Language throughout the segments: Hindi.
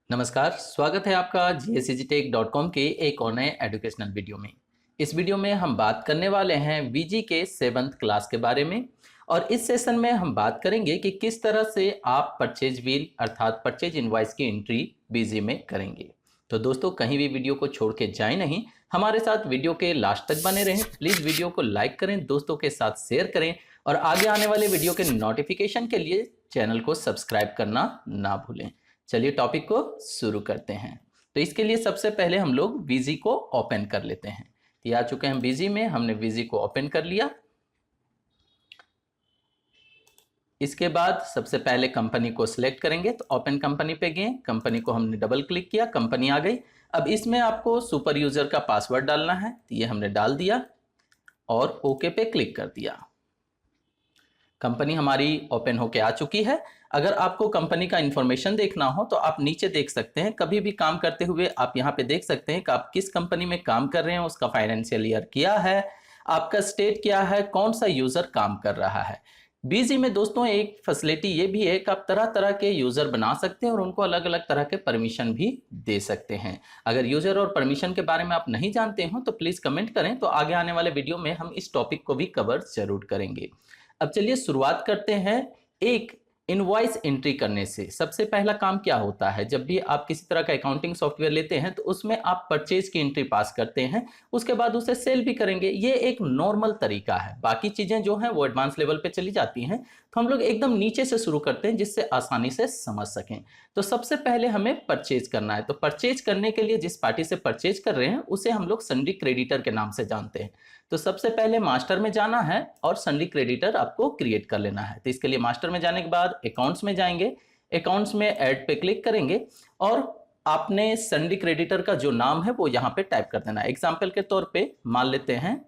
नमस्कार, स्वागत है आपका GSEGTech.com के एक और नए एजुकेशनल वीडियो में। इस वीडियो में हम बात करने वाले हैं वीजी के 7th क्लास के बारे में और इस सेशन में हम बात करेंगे कि किस तरह से आप परचेज बिल अर्थात परचेज इनवॉइस की एंट्री वीजी में करेंगे। तो दोस्तों कहीं भी वीडियो को छोड़ के जाए नहीं, हमारे साथ वीडियो के लास्ट तक बने रहें। प्लीज़ वीडियो को लाइक करें, दोस्तों के साथ शेयर करें और आगे आने वाले वीडियो के नोटिफिकेशन के लिए चैनल को सब्सक्राइब करना ना भूलें। चलिए टॉपिक को शुरू करते हैं। तो इसके लिए सबसे पहले हम लोग वीजी को ओपन कर लेते हैं। तो आ चुके हैं वीजी में, हमने वीजी को ओपन कर लिया। इसके बाद सबसे पहले कंपनी को सिलेक्ट करेंगे, तो ओपन कंपनी पे गए, कंपनी को हमने डबल क्लिक किया, कंपनी आ गई। अब इसमें आपको सुपर यूजर का पासवर्ड डालना है, तो ये हमने डाल दिया और ओके पे क्लिक कर दिया। कंपनी हमारी ओपन होके आ चुकी है। अगर आपको कंपनी का इंफॉर्मेशन देखना हो तो आप नीचे देख सकते हैं। कभी भी काम करते हुए आप यहाँ पे देख सकते हैं कि आप किस कंपनी में काम कर रहे हैं, उसका फाइनेंशियल ईयर क्या है, आपका स्टेट क्या है, कौन सा यूजर काम कर रहा है। बीजी में दोस्तों एक फैसिलिटी ये भी है कि आप तरह तरह के यूजर बना सकते हैं और उनको अलग अलग तरह के परमिशन भी दे सकते हैं। अगर यूजर और परमिशन के बारे में आप नहीं जानते हो तो प्लीज कमेंट करें, तो आगे आने वाले वीडियो में हम इस टॉपिक को भी कवर जरूर करेंगे। अब चलिए शुरुआत करते हैं एक इनवॉइस एंट्री करने से। सबसे पहला काम क्या होता है, जब भी आप किसी तरह का अकाउंटिंग सॉफ्टवेयर लेते हैं तो उसमें आप परचेज की एंट्री पास करते हैं, उसके बाद उसे सेल भी करेंगे। ये एक नॉर्मल तरीका है। बाकी चीजें जो हैं वो एडवांस लेवल पे चली जाती हैं, तो हम लोग एकदम नीचे से शुरू करते हैं जिससे आसानी से समझ सकें। तो सबसे पहले हमें परचेज करना है। तो परचेज करने के लिए जिस पार्टी से परचेज कर रहे हैं उसे हम लोग सन्ड्री क्रेडिटर के नाम से जानते हैं। तो सबसे पहले मास्टर में जाना है और सन्ड्री क्रेडिटर आपको क्रिएट कर लेना है। तो इसके लिए मास्टर में जाने के बाद अकाउंट्स में जाएंगे, अकाउंट्स में ऐड पे क्लिक करेंगे और आपने सन्ड्री क्रेडिटर का जो नाम है वो यहाँ पे टाइप कर देना है। एग्जाम्पल के तौर पे मान लेते हैं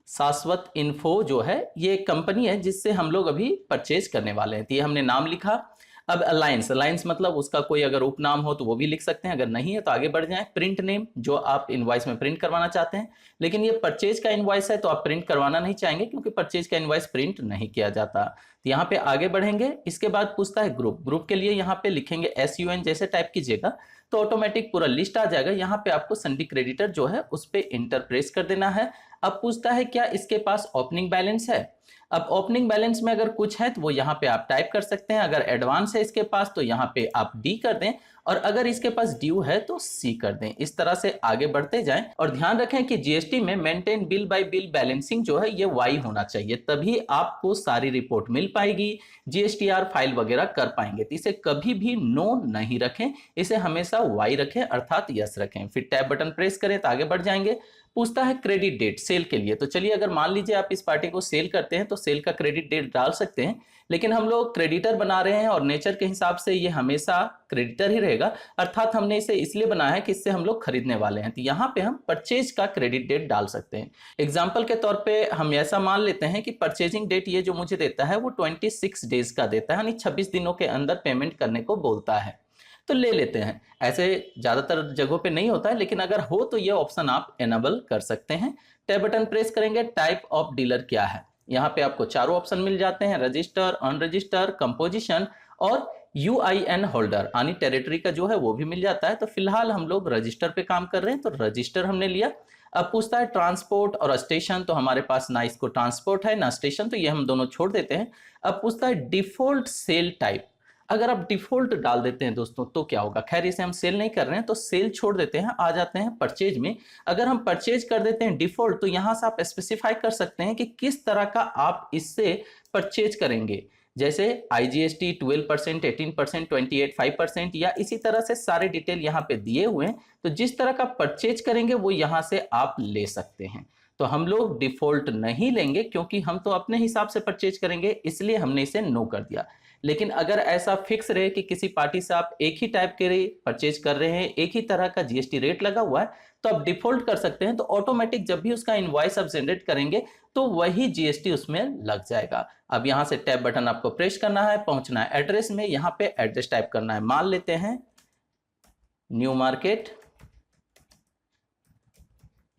शाश्वत इन्फो जो है, ये एक कंपनी है जिससे हम लोग अभी परचेज करने वाले हैं। तो ये हमने नाम लिखा। अब अलायंस मतलब उसका कोई अगर उपनाम हो तो वो भी लिख सकते हैं, अगर नहीं है तो आगे बढ़ जाएं। प्रिंट नेम, जो आप इनवॉइस में प्रिंट करवाना चाहते हैं, लेकिन ये परचेज का इनवॉइस है तो आप प्रिंट करवाना नहीं चाहेंगे क्योंकि परचेज का इनवॉइस प्रिंट नहीं किया जाता। तो यहाँ पे आगे बढ़ेंगे। इसके बाद पूछता है ग्रुप के लिए यहाँ पे लिखेंगे SUN जैसे टाइप कीजिएगा तो ऑटोमेटिक पूरा लिस्ट आ जाएगा। यहाँ पे आपको सन्ड्री क्रेडिटर जो है उस पर इंटर प्रेस कर देना है। अब पूछता है क्या इसके पास ओपनिंग बैलेंस है। अब ओपनिंग बैलेंस में अगर कुछ है तो वो यहाँ पे आप टाइप कर सकते हैं। अगर एडवांस है इसके पास तो यहाँ पे आप डी कर दें और अगर इसके पास ड्यू है तो सी कर दें। इस तरह से आगे बढ़ते जाएं और ध्यान रखें कि जीएसटी में maintain bill bye bill balancing जो है ये वाई होना चाहिए, तभी आपको सारी रिपोर्ट मिल पाएगी, जीएसटीआर फाइल वगैरह कर पाएंगे। तो इसे कभी भी नो नहीं रखें, इसे हमेशा वाई रखें अर्थात यस रखें। फिर टैब बटन प्रेस करें तो आगे बढ़ जाएंगे। पूछता है क्रेडिट डेट सेल के लिए। तो चलिए अगर मान लीजिए आप इस पार्टी को सेल करते हैं तो सेल का क्रेडिट डेट डाल सकते हैं, लेकिन हम लोग क्रेडिटर बना रहे हैं और नेचर के हिसाब से ये हमेशा क्रेडिटर ही रहेगा, अर्थात हमने इसे इसलिए बनाया है कि इससे हम लोग खरीदने वाले हैं। तो यहाँ पे हम परचेज का क्रेडिट डेट डाल सकते हैं। एग्जाम्पल के तौर पे हम ऐसा मान लेते हैं कि परचेजिंग डेट ये जो मुझे देता है वो 26 डेज का देता है, यानी 26 दिनों के अंदर पेमेंट करने को बोलता है। तो ले लेते हैं। ऐसे ज्यादातर जगहों पे नहीं होता है, लेकिन अगर हो तो ये ऑप्शन आप एनेबल कर सकते हैं। टैब बटन प्रेस करेंगे, टाइप ऑफ डीलर क्या है, यहाँ पे आपको चारों ऑप्शन मिल जाते हैं, रजिस्टर, अनरजिस्टर, कंपोजिशन और UIN होल्डर यानी टेरिटरी का जो है वो भी मिल जाता है। तो फिलहाल हम लोग रजिस्टर पे काम कर रहे हैं तो रजिस्टर हमने लिया। अब पूछता है ट्रांसपोर्ट और स्टेशन, तो हमारे पास ना इसको ट्रांसपोर्ट है ना स्टेशन, तो ये हम दोनों छोड़ देते हैं। अब पूछता है डिफॉल्ट सेल टाइप। अगर आप डिफॉल्ट डाल देते हैं दोस्तों तो क्या होगा, खैर इसे हम सेल नहीं कर रहे हैं तो सेल छोड़ देते हैं, आ जाते हैं परचेज में। अगर हम परचेज कर देते हैं डिफॉल्ट तो यहां से आप स्पेसिफाई कर सकते हैं कि किस तरह का आप इससे परचेज करेंगे, जैसे IGST 12%, 18%, 28%, 5% या इसी तरह से सारे डिटेल यहाँ पे दिए हुए हैं। तो जिस तरह का परचेज करेंगे वो यहाँ से आप ले सकते हैं। तो हम लोग डिफॉल्ट नहीं लेंगे क्योंकि हम तो अपने हिसाब से परचेज करेंगे, इसलिए हमने इसे नो कर दिया। लेकिन अगर ऐसा फिक्स रहे कि किसी पार्टी से आप एक ही टाइप के परचेज कर रहे हैं, एक ही तरह का जीएसटी रेट लगा हुआ है, तो आप डिफॉल्ट कर सकते हैं। तो ऑटोमेटिक जब भी उसका इनवॉइस आप जनरेट करेंगे तो वही जीएसटी उसमें लग जाएगा। अब यहां से टैब बटन आपको प्रेस करना है, पहुंचना है एड्रेस में, यहां पे एड्रेस टाइप करना है। मान लेते हैं न्यू मार्केट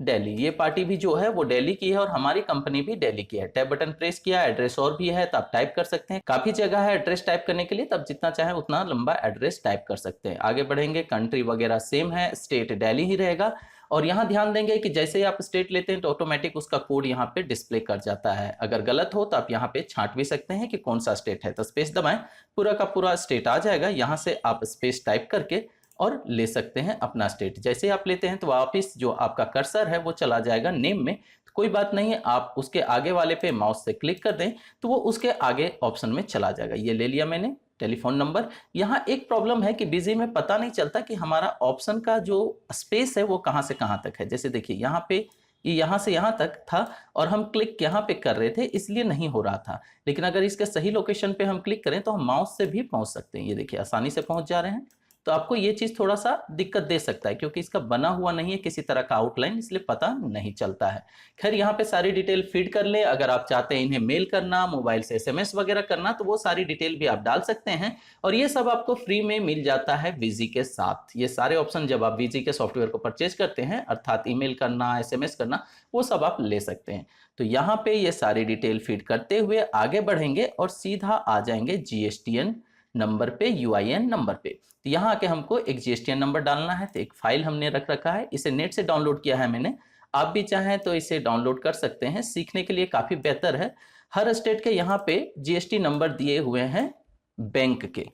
दिल्ली। ये पार्टी भी जो है वो दिल्ली की है और हमारी कंपनी भी दिल्ली की है। टैब बटन प्रेस किया, एड्रेस और भी है तो आप टाइप कर सकते हैं। काफी जगह है एड्रेस टाइप करने के लिए, तब जितना चाहे उतना लंबा एड्रेस टाइप कर सकते हैं। आगे बढ़ेंगे, कंट्री वगैरह सेम है, स्टेट दिल्ली ही रहेगा। और यहाँ ध्यान देंगे कि जैसे ही आप स्टेट लेते हैं तो ऑटोमेटिक उसका कोड यहाँ पे डिस्प्ले कर जाता है। अगर गलत हो तो आप यहाँ पे छांट भी सकते हैं कि कौन सा स्टेट है, तो स्पेस दबाएं, पूरा का पूरा स्टेट आ जाएगा। यहाँ से आप स्पेस टाइप करके और ले सकते हैं अपना स्टेट। जैसे आप लेते हैं तो वापस जो आपका कर्सर है वो चला जाएगा नेम में। तो कोई बात नहीं है, आप उसके आगे वाले पे माउस से क्लिक कर दें तो वो उसके आगे ऑप्शन में चला जाएगा। ये ले लिया मैंने टेलीफोन नंबर। यहाँ एक प्रॉब्लम है कि बिजी में पता नहीं चलता कि हमारा ऑप्शन का जो स्पेस है वो कहाँ से कहाँ तक है। जैसे देखिए यहाँ पे ये यहाँ से यहाँ तक था और हम क्लिक यहाँ पे कर रहे थे इसलिए नहीं हो रहा था। लेकिन अगर इसके सही लोकेशन पे हम क्लिक करें तो हम माउस से भी पहुँच सकते हैं। ये देखिए आसानी से पहुँच जा रहे हैं। तो आपको ये चीज़ थोड़ा सा दिक्कत दे सकता है क्योंकि इसका बना हुआ नहीं है किसी तरह का आउटलाइन, इसलिए पता नहीं चलता है। खैर यहाँ पे सारी डिटेल फीड कर ले। अगर आप चाहते हैं इन्हें मेल करना, मोबाइल से एसएमएस वगैरह करना, तो वो सारी डिटेल भी आप डाल सकते हैं और ये सब आपको फ्री में मिल जाता है वीजी के साथ। ये सारे ऑप्शन जब आप वीजी के सॉफ्टवेयर को परचेज करते हैं, अर्थात ईमेल करना, एसएमएस करना, वो सब आप ले सकते हैं। तो यहाँ पे ये सारी डिटेल फीड करते हुए आगे बढ़ेंगे और सीधा आ जाएंगे जीएसटीएन नंबर पे, यूआईएन नंबर पे। तो यहाँ आके हमको एक जीएसटीएन नंबर डालना है। तो एक फाइल हमने रख रखा है, इसे नेट से डाउनलोड किया है मैंने। आप भी चाहें तो इसे डाउनलोड कर सकते हैं, सीखने के लिए काफ़ी बेहतर है। हर स्टेट के यहाँ पे जीएसटी नंबर दिए हुए हैं बैंक के,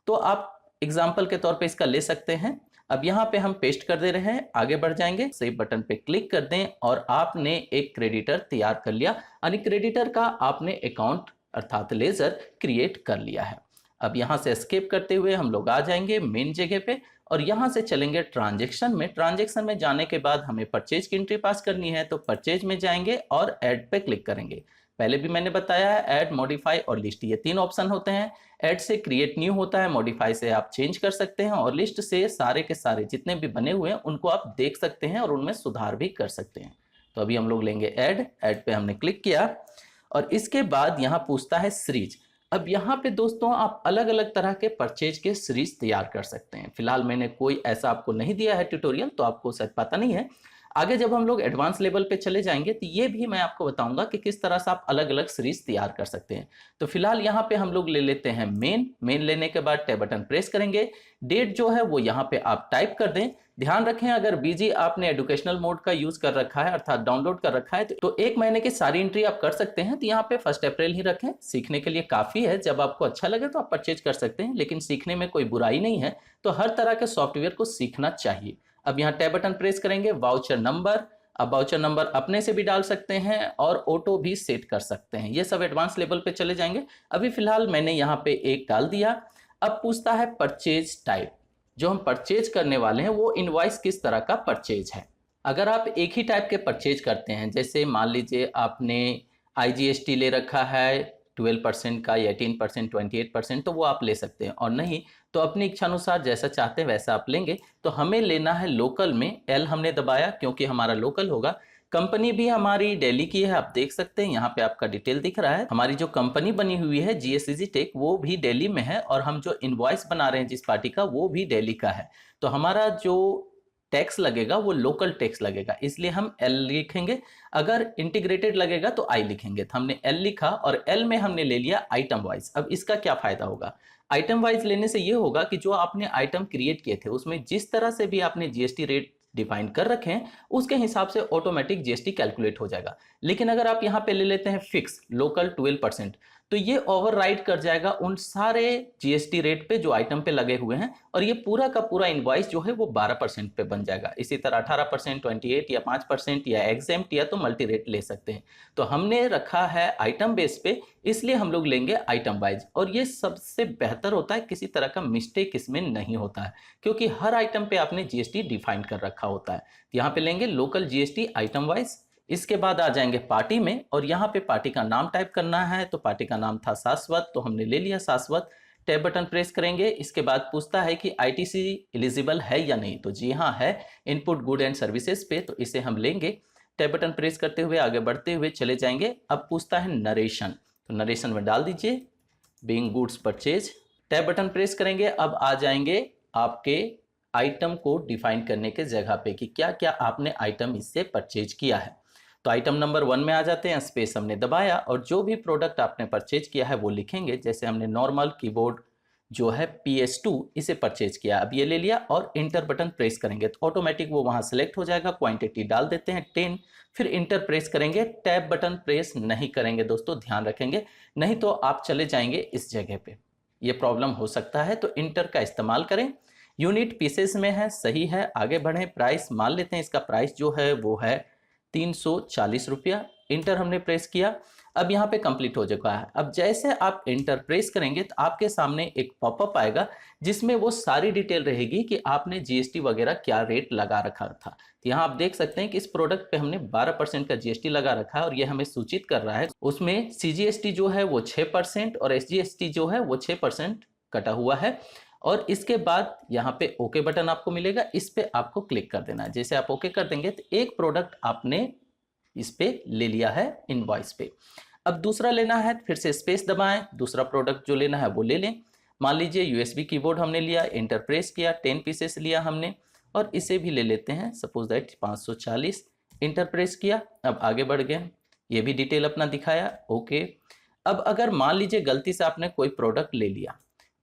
तो आप एग्जाम्पल के तौर पे इसका ले सकते हैं। अब यहाँ पे हम पेस्ट कर दे रहे हैं, आगे बढ़ जाएंगे, सेव बटन पे क्लिक कर दें और आपने एक क्रेडिटर तैयार कर लिया, यानी क्रेडिटर का आपने अकाउंट अर्थात लेजर क्रिएट कर लिया है। अब यहाँ से एस्केप करते हुए हम लोग आ जाएंगे मेन जगह पे और यहाँ से चलेंगे ट्रांजेक्शन में। ट्रांजेक्शन में जाने के बाद हमें परचेज की एंट्री पास करनी है, तो परचेज में जाएंगे और ऐड पे क्लिक करेंगे। पहले भी मैंने बताया है ऐड, मॉडिफाई और लिस्ट, ये तीन ऑप्शन होते हैं। ऐड से क्रिएट न्यू होता है, मॉडिफाई से आप चेंज कर सकते हैं और लिस्ट से सारे के सारे जितने भी बने हुए हैं उनको आप देख सकते हैं और उनमें सुधार भी कर सकते हैं। तो अभी हम लोग लेंगे ऐड, ऐड पे हमने क्लिक किया और इसके बाद यहाँ पूछता है सीरीज। अब यहाँ पे दोस्तों आप अलग अलग तरह के परचेज के सीरीज तैयार कर सकते हैं। फिलहाल मैंने कोई ऐसा आपको नहीं दिया है ट्यूटोरियल, तो आपको शायद पता नहीं है। आगे जब हम लोग एडवांस लेवल पे चले जाएंगे तो ये भी मैं आपको बताऊंगा कि किस तरह से आप अलग अलग सीरीज तैयार कर सकते हैं। तो फिलहाल यहाँ पे हम लोग ले लेते हैं मेन लेने के बाद टैब बटन प्रेस करेंगे। डेट जो है वो यहाँ पे आप टाइप कर दें। ध्यान रखें अगर बीजी आपने एजुकेशनल मोड का यूज कर रखा है अर्थात डाउनलोड कर रखा है तो एक महीने की सारी एंट्री आप कर सकते हैं। तो यहाँ पे 1 अप्रैल ही रखें, सीखने के लिए काफी है। जब आपको अच्छा लगे तो आप परचेज कर सकते हैं, लेकिन सीखने में कोई बुराई नहीं है। तो हर तरह के सॉफ्टवेयर को सीखना चाहिए। अब यहाँ टैब बटन प्रेस करेंगे, वाउचर नंबर। अब वाउचर नंबर अपने से भी डाल सकते हैं और ऑटो भी सेट कर सकते हैं। ये सब एडवांस लेवल पे चले जाएंगे। अभी फिलहाल मैंने यहाँ पे एक डाल दिया। अब पूछता है परचेज टाइप। जो हम परचेज करने वाले हैं वो इनवॉइस किस तरह का परचेज है। अगर आप एक ही टाइप के परचेज करते हैं, जैसे मान लीजिए आपने आईजीएसटी ले रखा है 12% का या 18%, 28%, तो वो आप ले सकते हैं। और नहीं तो अपनी इच्छानुसार जैसा चाहते हैं वैसा आप लेंगे। तो हमें लेना है लोकल में, एल हमने दबाया क्योंकि हमारा लोकल होगा। कंपनी भी हमारी दिल्ली की है, आप देख सकते हैं यहाँ पे आपका डिटेल दिख रहा है। हमारी जो कंपनी बनी हुई है जीएससीजी टेक वो भी दिल्ली में है और हम जो इनवॉइस बना रहे हैं जिस पार्टी का वो भी दिल्ली का है। तो हमारा जो टैक्स लगेगा वो लोकल टैक्स लगेगा, इसलिए हम एल लिखेंगे। अगर इंटीग्रेटेड लगेगा तो आई लिखेंगे। तो हमने एल लिखा और एल में हमने ले लिया आइटम वाइज। अब इसका क्या फायदा होगा, आइटम वाइज लेने से ये होगा कि जो आपने आइटम क्रिएट किए थे उसमें जिस तरह से भी आपने जीएसटी रेट डिफाइन कर रखे हैं उसके हिसाब से ऑटोमेटिक जीएसटी कैलकुलेट हो जाएगा। लेकिन अगर आप यहाँ पे ले लेते हैं फिक्स लोकल 12%, तो ये ओवरराइड कर जाएगा उन सारे जीएसटी रेट पे जो आइटम पे लगे हुए हैं और ये पूरा का पूरा इनवॉइस जो है वो 12% पे बन जाएगा। इसी तरह 18%, 28 या 5% या एग्जेम्प्ट या तो मल्टी रेट ले सकते हैं। तो हमने रखा है आइटम बेस पे, इसलिए हम लोग लेंगे आइटम वाइज। और ये सबसे बेहतर होता है, किसी तरह का मिस्टेक इसमें नहीं होता है क्योंकि हर आइटम पे आपने जीएसटी डिफाइन कर रखा होता है। यहाँ पे लेंगे लोकल जीएसटी आइटम वाइज। इसके बाद आ जाएंगे पार्टी में और यहाँ पे पार्टी का नाम टाइप करना है। तो पार्टी का नाम था शाश्वत, तो हमने ले लिया शाश्वत। टैब बटन प्रेस करेंगे। इसके बाद पूछता है कि आईटीसी एलिजिबल है या नहीं, तो जी हाँ है, इनपुट गुड एंड सर्विसेज पे, तो इसे हम लेंगे। टैब बटन प्रेस करते हुए आगे बढ़ते हुए चले जाएंगे। अब पूछता है नरेशन, तो नरेशन में डाल दीजिए being goods purchase. Tab button press करेंगे। अब आ जाएंगे आपके आइटम को डिफाइन करने के जगह पे कि क्या क्या आपने आइटम इससे परचेज किया है। तो आइटम नंबर 1 में आ जाते हैं, स्पेस हमने दबाया और जो भी प्रोडक्ट आपने परचेज किया है वो लिखेंगे। जैसे हमने नॉर्मल कीबोर्ड जो है PS2 इसे परचेज किया, अब ये ले लिया और इंटर बटन प्रेस करेंगे तो ऑटोमेटिक वो वहाँ सेलेक्ट हो जाएगा। क्वांटिटी डाल देते हैं 10, फिर इंटर प्रेस करेंगे। टैब बटन प्रेस नहीं करेंगे दोस्तों, ध्यान रखेंगे, नहीं तो आप चले जाएंगे इस जगह पे, ये प्रॉब्लम हो सकता है। तो इंटर का इस्तेमाल करें। यूनिट पीसेस में है, सही है, आगे बढ़ें। प्राइस मान लेते हैं, इसका प्राइस जो है वो है 340 रुपया। इंटर हमने प्रेस किया, अब यहाँ पे कंप्लीट हो चुका है। अब जैसे आप इंटर प्रेस करेंगे तो आपके सामने एक पॉपअप आएगा जिसमें वो सारी डिटेल रहेगी कि आपने जीएसटी वगैरह क्या रेट लगा रखा था। तो यहाँ आप देख सकते हैं कि इस प्रोडक्ट पे हमने 12% का जीएसटी लगा रखा है और ये हमें सूचित कर रहा है। उसमें सीजीएसटी जो है वो 6% और एसजीएसटी जो है वो 6% कटा हुआ है। और इसके बाद यहाँ पे ओके बटन आपको मिलेगा, इस पे आपको क्लिक कर देना है। जैसे आप ओके कर देंगे तो एक प्रोडक्ट आपने इस पे ले लिया है इनवॉइस पे। अब दूसरा लेना है, फिर से स्पेस दबाएं, दूसरा प्रोडक्ट जो लेना है वो ले लें। मान लीजिए यूएसबी कीबोर्ड हमने लिया, इंटर प्रेस किया, 10 पीसेस लिया हमने और इसे भी ले लेते हैं, सपोज दैट 540। इंटर प्रेस किया, अब आगे बढ़ गए, ये भी डिटेल अपना दिखाया, ओके। अब अगर मान लीजिए गलती से आपने कोई प्रोडक्ट ले लिया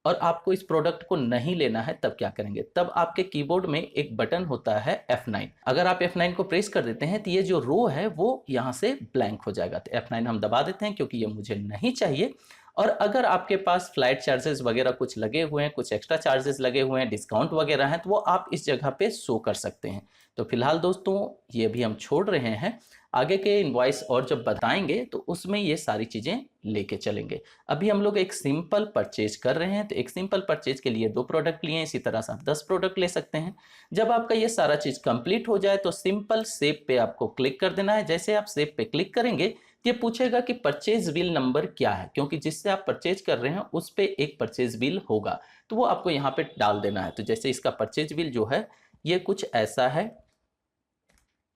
और आपको इस प्रोडक्ट को नहीं लेना है, तब क्या करेंगे? तब आपके कीबोर्ड में एक बटन होता है F9, अगर आप F9 को प्रेस कर देते हैं तो ये जो रो है वो यहाँ से ब्लैंक हो जाएगा। तो F9 हम दबा देते हैं क्योंकि ये मुझे नहीं चाहिए। और अगर आपके पास फ्लाइट चार्जेस वगैरह कुछ लगे हुए हैं, कुछ एक्स्ट्रा चार्जेस लगे हुए हैं, डिस्काउंट वगैरह हैं, तो वो आप इस जगह पे शो कर सकते हैं। तो फिलहाल दोस्तों ये भी हम छोड़ रहे हैं, आगे के इनवॉइस और जब बताएंगे तो उसमें ये सारी चीज़ें लेके चलेंगे। अभी हम लोग एक सिंपल परचेज कर रहे हैं, तो एक सिंपल परचेज के लिए 2 प्रोडक्ट लिए, इसी तरह से आप 10 प्रोडक्ट ले सकते हैं। जब आपका ये सारा चीज़ कंप्लीट हो जाए तो सिंपल सेव पे आपको क्लिक कर देना है। जैसे आप सेव पे क्लिक करेंगे ये पूछेगा कि परचेज बिल नंबर क्या है, क्योंकि जिससे आप परचेज कर रहे हैं उस पर एक परचेज बिल होगा, तो वो आपको यहाँ पे डाल देना है। तो जैसे इसका परचेज बिल जो है ये कुछ ऐसा है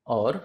और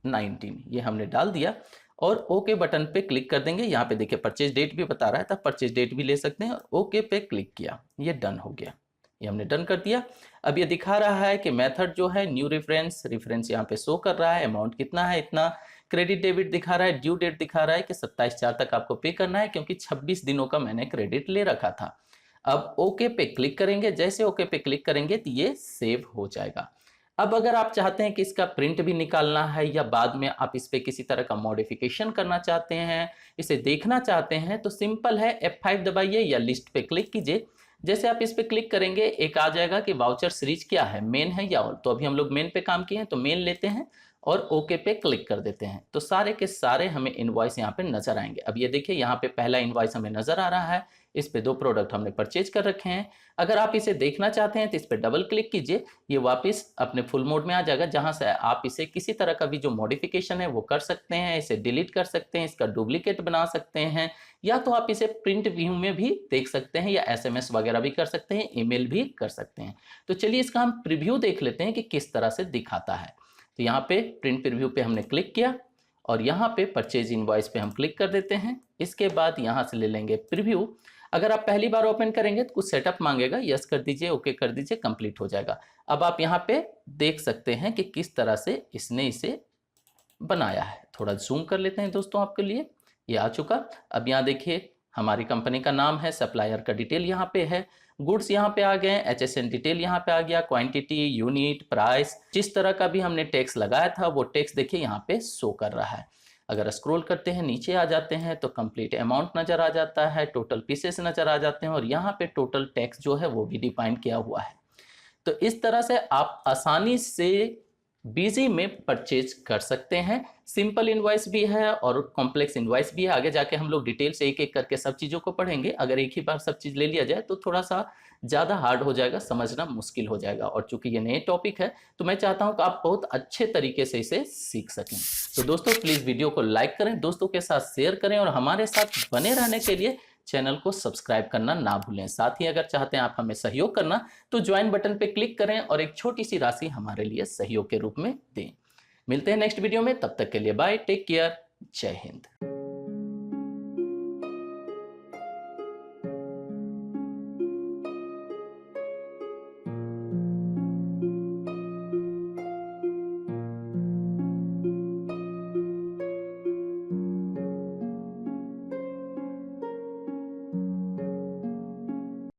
19, ये हमने डाल दिया और ओके बटन पे क्लिक कर देंगे। यहाँ पे देखिए परचेज डेट भी बता रहा है, तब परचेज डेट भी ले सकते हैं और ओके पे क्लिक किया, ये डन हो गया, ये हमने डन कर दिया। अब ये दिखा रहा है कि मेथड जो है न्यू रेफरेंस यहाँ पे शो कर रहा है, अमाउंट कितना है इतना, क्रेडिट डेबिट दिखा रहा है, ड्यू डेट दिखा रहा है कि 27/4 तक आपको पे करना है क्योंकि 26 दिनों का मैंने क्रेडिट ले रखा था। अब ओके पे क्लिक करेंगे, जैसे ओके पे क्लिक करेंगे तो ये सेव हो जाएगा। अब अगर आप चाहते हैं कि इसका प्रिंट भी निकालना है या बाद में आप इस पे किसी तरह का मॉडिफिकेशन करना चाहते हैं, इसे देखना चाहते हैं, तो सिंपल है, F5 दबाइए या लिस्ट पे क्लिक कीजिए। जैसे आप इस पे क्लिक करेंगे एक आ जाएगा कि वाउचर सीरीज क्या है, मेन है या ऑल। तो अभी हम लोग मेन पे काम किए हैं तो मेन लेते हैं और ओके पे क्लिक कर देते हैं, तो सारे के सारे हमें इनवॉइस यहाँ पे नजर आएंगे। अब ये देखिए यहाँ पे पहला इनवॉइस हमें नजर आ रहा है, इस पे 2 प्रोडक्ट हमने परचेज कर रखे हैं। अगर आप इसे देखना चाहते हैं तो इस पे डबल क्लिक कीजिए, ये वापस अपने फुल मोड में आ जाएगा जहां से आप इसे किसी तरह का भी जो मॉडिफिकेशन है वो कर सकते हैं, इसे डिलीट कर सकते हैं, इसका डुप्लीकेट बना सकते हैं, या तो आप इसे प्रिंट व्यू में भी देख सकते हैं या SMS वगैरह भी कर सकते हैं, ईमेल भी कर सकते हैं। तो चलिए इसका हम प्रीव्यू देख लेते हैं कि किस तरह से दिखाता है। तो यहाँ पे प्रिंट प्रीव्यू पे हमने क्लिक किया और यहाँ पे परचेज इनवॉइस पे हम क्लिक कर देते हैं। इसके बाद यहाँ से ले लेंगे प्रीव्यू। अगर आप पहली बार ओपन करेंगे तो कुछ सेटअप मांगेगा, यस कर दीजिए, ओके कर दीजिए, कंप्लीट हो जाएगा। अब आप यहाँ पे देख सकते हैं कि किस तरह से इसने इसे बनाया है। थोड़ा जूम कर लेते हैं दोस्तों आपके लिए, ये आ चुका। अब यहाँ देखिए हमारी कंपनी का नाम है, सप्लायर का डिटेल यहाँ पे है, गुड्स यहाँ पे आ गए, HSN डिटेल यहाँ पे आ गया, क्वांटिटी, यूनिट, प्राइस, जिस तरह का भी हमने टैक्स लगाया था वो टैक्स देखिए यहाँ पे शो कर रहा है। अगर स्क्रॉल करते हैं नीचे आ जाते हैं तो कंप्लीट अमाउंट नजर आ जाता है, टोटल पीसेस नजर आ जाते हैं और यहाँ पे टोटल टैक्स जो है वो भी डिफाइन किया हुआ है। तो इस तरह से आप आसानी से बीजी में परचेज कर सकते हैं। सिंपल इनवॉइस भी है और कॉम्प्लेक्स इनवॉइस भी है, आगे जाके हम लोग डिटेल से एक एक करके सब चीज़ों को पढ़ेंगे। अगर एक ही बार सब चीज़ ले लिया जाए तो थोड़ा सा ज़्यादा हार्ड हो जाएगा, समझना मुश्किल हो जाएगा, और चूंकि ये नए टॉपिक है तो मैं चाहता हूं कि आप बहुत अच्छे तरीके से इसे सीख सकें। तो दोस्तों प्लीज़ वीडियो को लाइक करें, दोस्तों के साथ शेयर करें और हमारे साथ बने रहने के लिए चैनल को सब्सक्राइब करना ना भूलें। साथ ही अगर चाहते हैं आप हमें सहयोग करना तो ज्वाइन बटन पे क्लिक करें और एक छोटी सी राशि हमारे लिए सहयोग के रूप में दें। मिलते हैं नेक्स्ट वीडियो में, तब तक के लिए बाय, टेक केयर, जय हिंद।